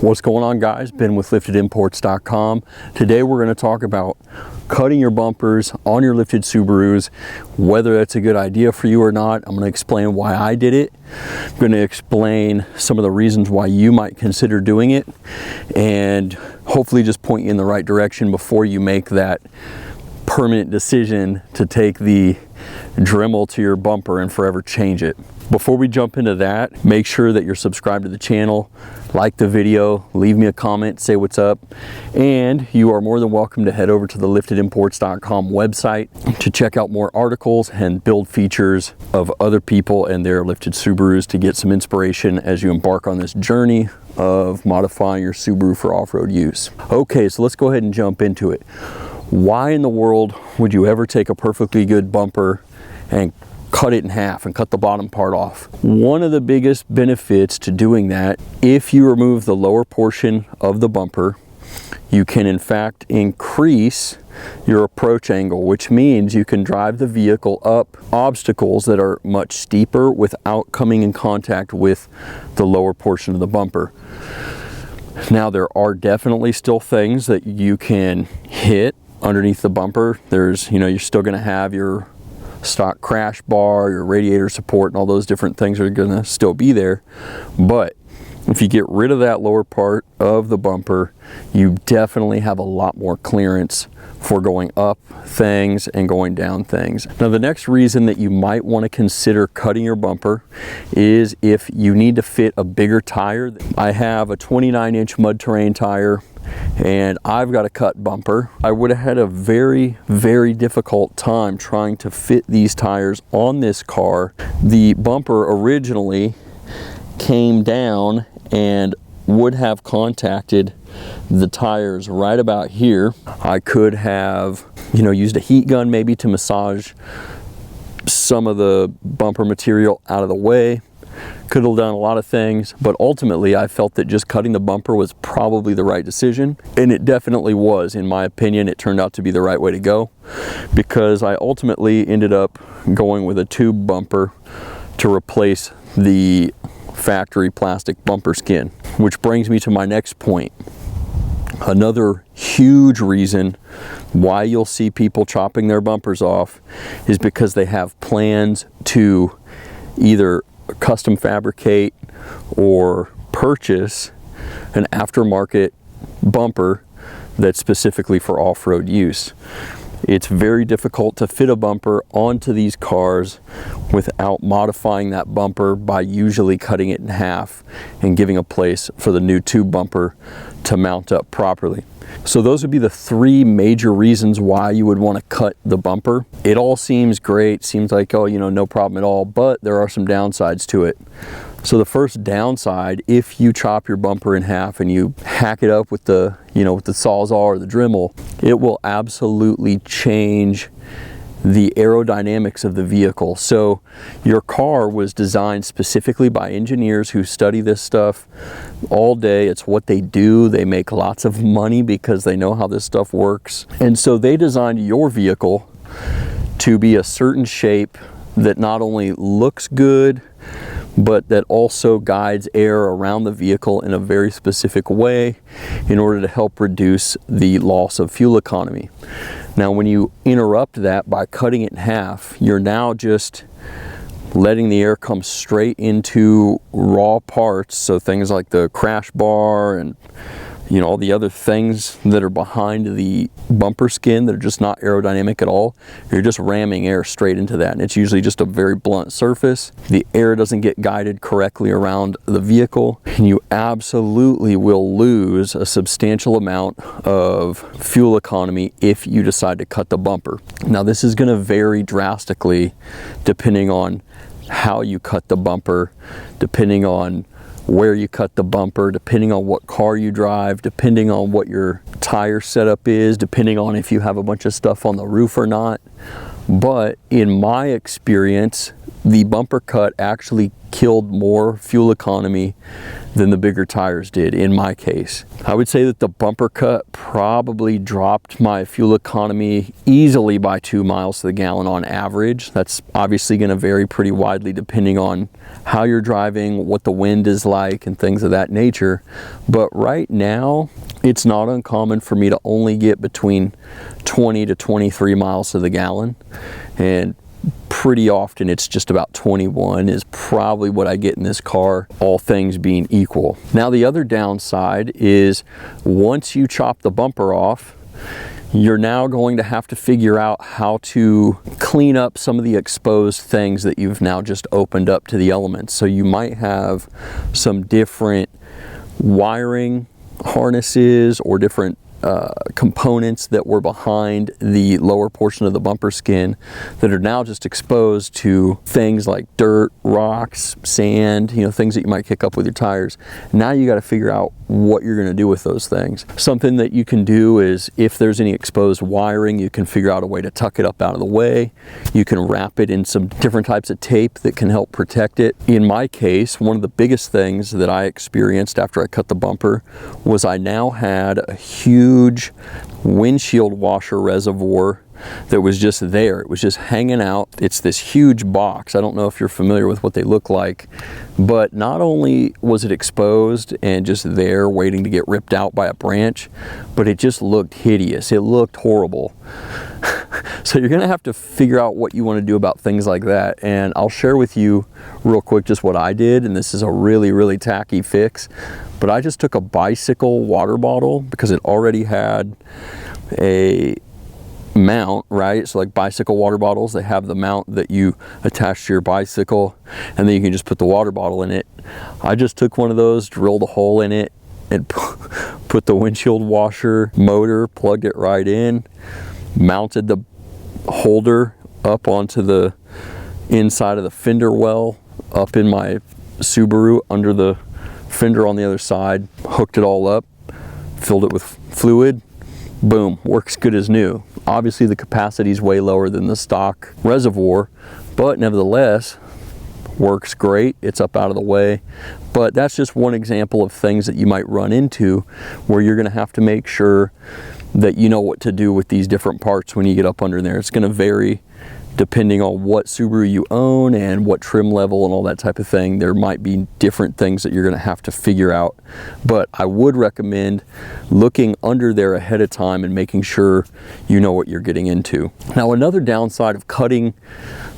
What's going on, guys? Ben with liftedimports.com. Today we're going to talk about cutting your bumpers on your lifted Subarus, whether that's a good idea for you or not. I'm going to explain why I did it. I'm going to explain some of the reasons why you might consider doing it, and hopefully just point you in the right direction before you make that permanent decision to take the Dremel to your bumper and forever change it. Before we jump into that, make sure that you're subscribed to the channel, like the video, leave me a comment, say what's up, and you are more than welcome to head over to the liftedimports.com website to check out more articles and build features of other people and their lifted Subarus to get some inspiration as you embark on this journey of modifying your Subaru for off-road use. Okay, so let's go ahead and jump into it. Why in the world would you ever take a perfectly good bumper and cut it in half and cut the bottom part off? One of the biggest benefits to doing that, if you remove the lower portion of the bumper, you can in fact increase your approach angle, which means you can drive the vehicle up obstacles that are much steeper without coming in contact with the lower portion of the bumper. Now, there are definitely still things that you can hit underneath the bumper. There's, you're still going to have your stock crash bar, your radiator support, and all those different things are going to still be there. But if you get rid of that lower part of the bumper, you definitely have a lot more clearance for going up things and going down things. Now, the next reason that you might want to consider cutting your bumper is if you need to fit a bigger tire. I have a 29-inch mud terrain tire, and I've got a cut bumper. I would have had a very, very difficult time trying to fit these tires on this car. The bumper originally came down and would have contacted the tires right about here. I could have, used a heat gun maybe to massage some of the bumper material out of the way. Could have done a lot of things, but ultimately I felt that just cutting the bumper was probably the right decision, and it definitely was. In my opinion, it turned out to be the right way to go, because I ultimately ended up going with a tube bumper to replace the factory plastic bumper skin. Which brings me to my next point. Another huge reason why you'll see people chopping their bumpers off is because they have plans to either custom fabricate or purchase an aftermarket bumper that's specifically for off-road use. It's very difficult to fit a bumper onto these cars without modifying that bumper by usually cutting it in half and giving a place for the new tube bumper to mount up properly. So those would be the three major reasons why you would want to cut the bumper. It all seems great, seems like, oh, no problem at all, but there are some downsides to it. So the first downside, if you chop your bumper in half and you hack it up with the, with the Sawzall or the Dremel, it will absolutely change the aerodynamics of the vehicle. So your car was designed specifically by engineers who study this stuff all day. It's what they do. They make lots of money because they know how this stuff works. And so they designed your vehicle to be a certain shape that not only looks good, but that also guides air around the vehicle in a very specific way in order to help reduce the loss of fuel economy. Now, when you interrupt that by cutting it in half, you're now just letting the air come straight into raw parts. So things like the crash bar and all the other things that are behind the bumper skin that are just not aerodynamic at all, you're just ramming air straight into that. And it's usually just a very blunt surface. The air doesn't get guided correctly around the vehicle, and you absolutely will lose a substantial amount of fuel economy if you decide to cut the bumper. Now, this is going to vary drastically depending on how you cut the bumper, depending on where you cut the bumper, depending on what car you drive, depending on what your tire setup is, depending on if you have a bunch of stuff on the roof or not. But in my experience, the bumper cut actually killed more fuel economy than the bigger tires did in my case. I would say that the bumper cut probably dropped my fuel economy easily by 2 miles to the gallon on average. That's obviously going to vary pretty widely depending on how you're driving, what the wind is like, and things of that nature. But right now, it's not uncommon for me to only get between 20 to 23 miles to the gallon, and pretty often it's just about 21 is probably what I get in this car, all things being equal. Now the other downside is once you chop the bumper off, you're now going to have to figure out how to clean up some of the exposed things that you've now just opened up to the elements. So you might have some different wiring harnesses or different components that were behind the lower portion of the bumper skin that are now just exposed to things like dirt, rocks, sand, you know, things that you might kick up with your tires. Now you got to figure out what you're going to do with those things. Something that you can do is if there's any exposed wiring, you can figure out a way to tuck it up out of the way. You can wrap it in some different types of tape that can help protect it. In my case, one of the biggest things that I experienced after I cut the bumper was I now had a huge windshield washer reservoir that was just there. It was just hanging out. It's this huge box. I don't know if you're familiar with what they look like, but not only was it exposed and just there waiting to get ripped out by a branch, but it just looked hideous. It looked horrible. So you're gonna have to figure out what you want to do about things like that. And I'll share with you real quick just what I did, and this is a really, really tacky fix. But I just took a bicycle water bottle because it already had a mount, right? So like bicycle water bottles, they have the mount that you attach to your bicycle, and then you can just put the water bottle in it. I just took one of those, drilled a hole in it, and put the windshield washer motor, plugged it right in, mounted the holder up onto the inside of the fender well up in my Subaru under the fender on the other side, hooked it all up, filled it with fluid, boom, works good as new. Obviously the capacity is way lower than the stock Reservoir, but nevertheless works great. It's up out of the way. But that's just one example of things that you might run into where you're going to have to make sure that you know what to do with these different parts when you get up under there. It's going to vary depending on what Subaru you own and what trim level and all that type of thing. There might be different things that you're going to have to figure out. But I would recommend looking under there ahead of time and making sure you know what you're getting into. Now, another downside of cutting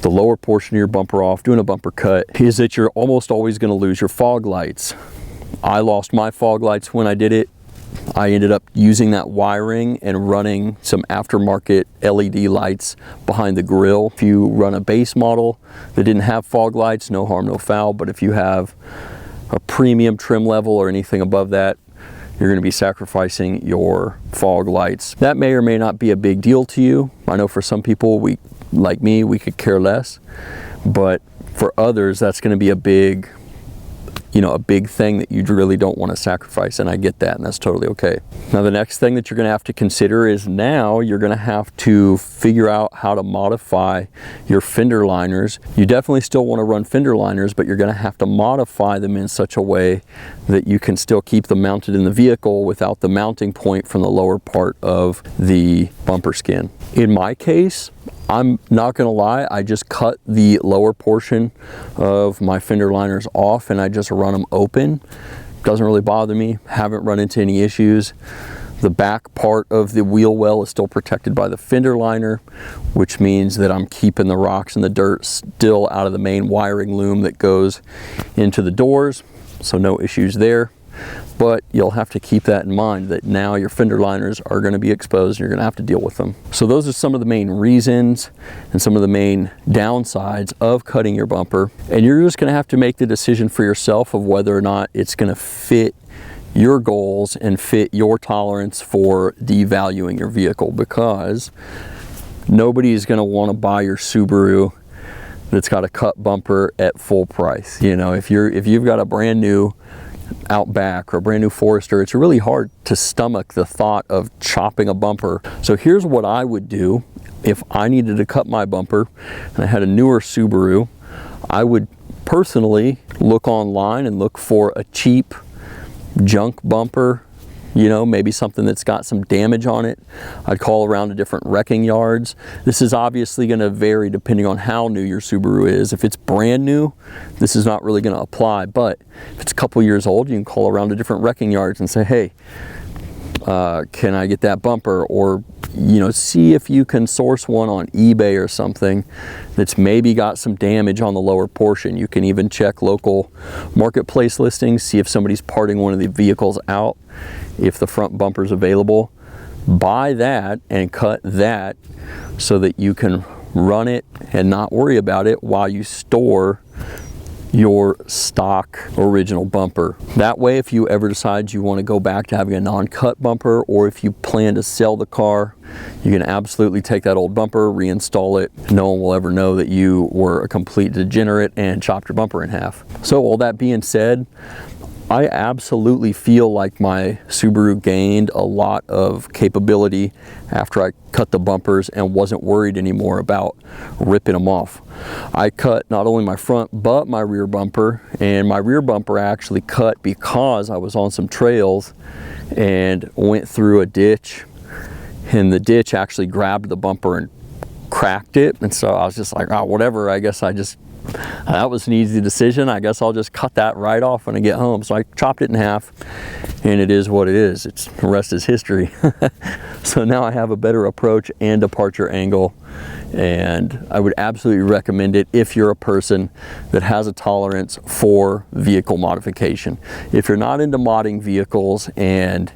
the lower portion of your bumper off, doing a bumper cut, is that you're almost always going to lose your fog lights. I lost my fog lights when I did it. I ended up using that wiring and running some aftermarket LED lights behind the grille. If you run a base model that didn't have fog lights, no harm, no foul. But if you have a premium trim level or anything above that, you're going to be sacrificing your fog lights. That may or may not be a big deal to you. I know for some people, like me, we could care less. But for others, that's going to be a big thing that you really don't want to sacrifice, and I get that, and that's totally okay. Now, the next thing that you're going to have to consider is now you're going to have to figure out how to modify your fender liners. You definitely still want to run fender liners, but you're going to have to modify them in such a way that you can still keep them mounted in the vehicle without the mounting point from the lower part of the bumper skin. In my case, I'm not gonna lie, I just cut the lower portion of my fender liners off and I just run them open. Doesn't really bother me, haven't run into any issues. The back part of the wheel well is still protected by the fender liner, which means that I'm keeping the rocks and the dirt still out of the main wiring loom that goes into the doors, so no issues there. But you'll have to keep that in mind, that now your fender liners are going to be exposed and you're going to have to deal with them. So those are some of the main reasons and some of the main downsides of cutting your bumper. And you're just going to have to make the decision for yourself of whether or not it's going to fit your goals and fit your tolerance for devaluing your vehicle, because nobody is going to want to buy your Subaru that's got a cut bumper at full price. You know, if you've got a brand new Outback or a brand new Forester, it's really hard to stomach the thought of chopping a bumper. So here's what I would do if I needed to cut my bumper and I had a newer Subaru. I would personally look online and look for a cheap junk bumper, you know, maybe something that's got some damage on it. I'd call around to different wrecking yards. This is obviously going to vary depending on how new your Subaru is. If it's brand new, this is not really going to apply, but if it's a couple years old, you can call around to different wrecking yards and say, hey, can I get that bumper? Or, you know, see if you can source one on eBay or something that's maybe got some damage on the lower portion. You can even check local marketplace listings, see if somebody's parting one of the vehicles out, if the front bumper's available. Buy that and cut that so that you can run it and not worry about it while you store your stock original bumper. That way, if you ever decide you want to go back to having a non-cut bumper, or if you plan to sell the car, you can absolutely take that old bumper, reinstall it. No one will ever know that you were a complete degenerate and chopped your bumper in half. So all that being said, I absolutely feel like my Subaru gained a lot of capability after I cut the bumpers and wasn't worried anymore about ripping them off. I cut not only my front but my rear bumper, and my rear bumper actually cut because I was on some trails and went through a ditch, and the ditch actually grabbed the bumper and cracked it. And so I was just like, oh, whatever, I guess that was an easy decision. I guess I'll just cut that right off when I get home. So I chopped it in half, and it is what it is. The rest is history. So now I have a better approach and departure angle, and I would absolutely recommend it if you're a person that has a tolerance for vehicle modification. If you're not into modding vehicles and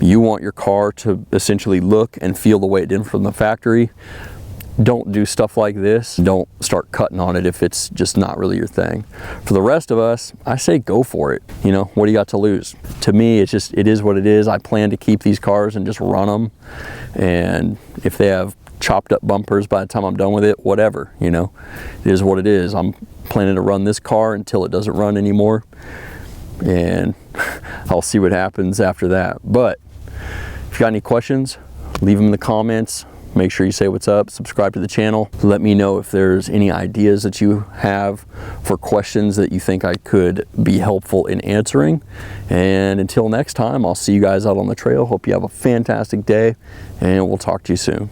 you want your car to essentially look and feel the way it did from the factory, don't do stuff like this. Don't start cutting on it if it's just not really your thing. For the rest of us, I say go for it. You know, what do you got to lose? To me, it is what it is. I plan to keep these cars and just run them. And if they have chopped up bumpers by the time I'm done with it, whatever, you know, it is what it is. I'm planning to run this car until it doesn't run anymore. And I'll see what happens after that. But if you got any questions, leave them in the comments. Make sure you say what's up, subscribe to the channel. Let me know if there's any ideas that you have for questions that you think I could be helpful in answering. And until next time, I'll see you guys out on the trail. Hope you have a fantastic day, and we'll talk to you soon.